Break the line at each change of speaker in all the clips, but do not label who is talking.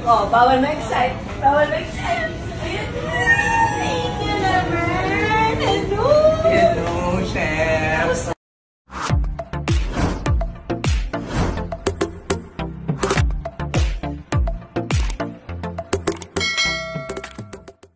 Oh, bawal ma-excite. Bawal ma-excite. Ayan na. Thank you naman. Hello.
Hello, Chef.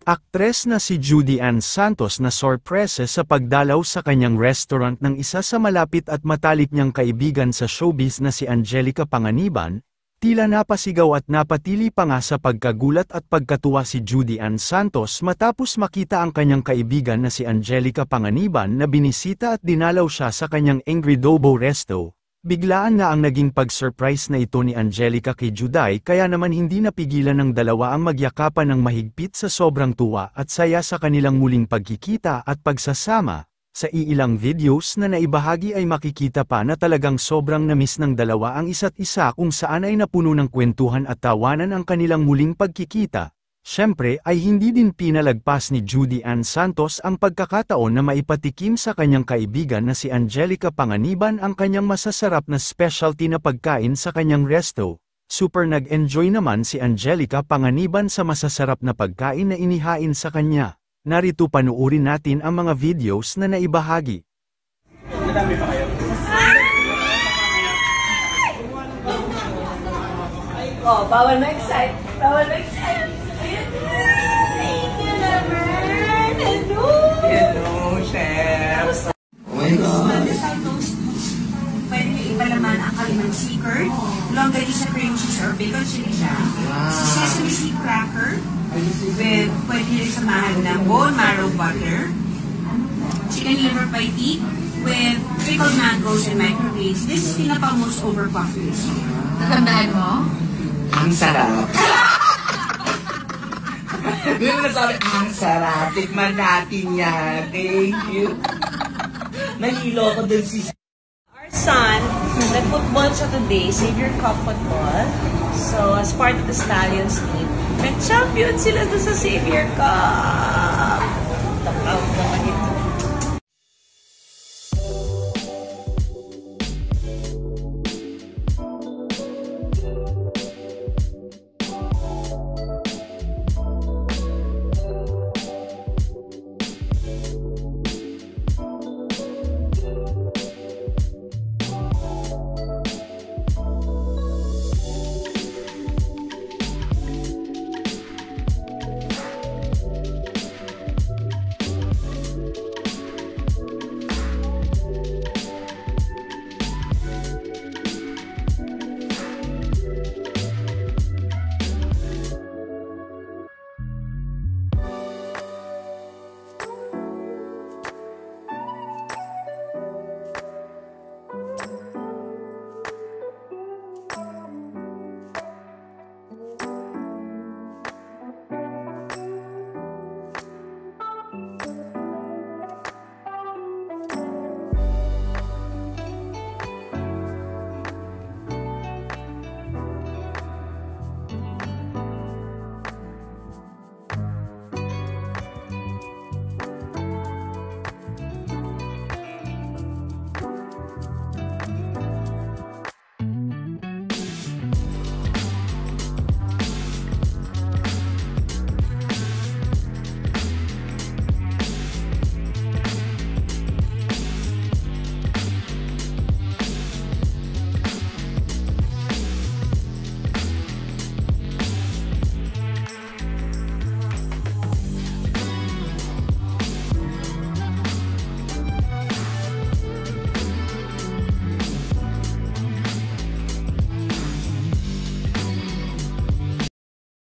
Aktres na si Judy Ann Santos na sorpresa sa pagdalaw sa kanyang restaurant ng isa sa malapit at matalik niyang kaibigan sa showbiz na si Angelica Panganiban, tila napasigaw at napatili pa nga sa pagkagulat at pagkatuwa si Judy Ann Santos matapos makita ang kanyang kaibigan na si Angelica Panganiban na binisita at dinalaw siya sa kanyang Angry Dobo Resto. Biglaan nga ang naging pag-surprise na ito ni Angelica kay Juday kaya naman hindi napigilan ng dalawa ang magyakapan ng mahigpit sa sobrang tuwa at saya sa kanilang muling pagkikita at pagsasama. Sa iilang videos na naibahagi ay makikita pa na talagang sobrang namiss ng dalawa ang isa't isa kung saan ay napuno ng kwentuhan at tawanan ang kanilang muling pagkikita. Siyempre ay hindi din pinalagpas ni Judy Ann Santos ang pagkakataon na maipatikim sa kanyang kaibigan na si Angelica Panganiban ang kanyang masasarap na specialty na pagkain sa kanyang resto. Super nag-enjoy naman si Angelica Panganiban sa masasarap na pagkain na inihain sa kanya. Narito panuorin natin ang mga videos na naibahagi.
Madami pa kayo?
Oh, bawal ma-excite. Bawal ma-excite. Ayan na. Thank you naman. Hello.
Hello, Chef. Oh my God.
Pwede nyo ipalaman ang calamansi curd, longganisa cream cheese or bacon chili siya. Sesame seed cracker, with pwede nyo rin samahan ng bone marrow butter, chicken liver paiti, with pickled mangoes and microgreens. This is pinaka-most overpuffed dish.
Natandaan mo?
Ang sarap. Hindi mo nasabi, ang sarap. Tikman natin yan. Thank you. Nahilo ko dun si...
Our son, nag-football siya today, Xavier Cup football. So, as part of the Stallions team, nag-champion sila doon sa Xavier Cup.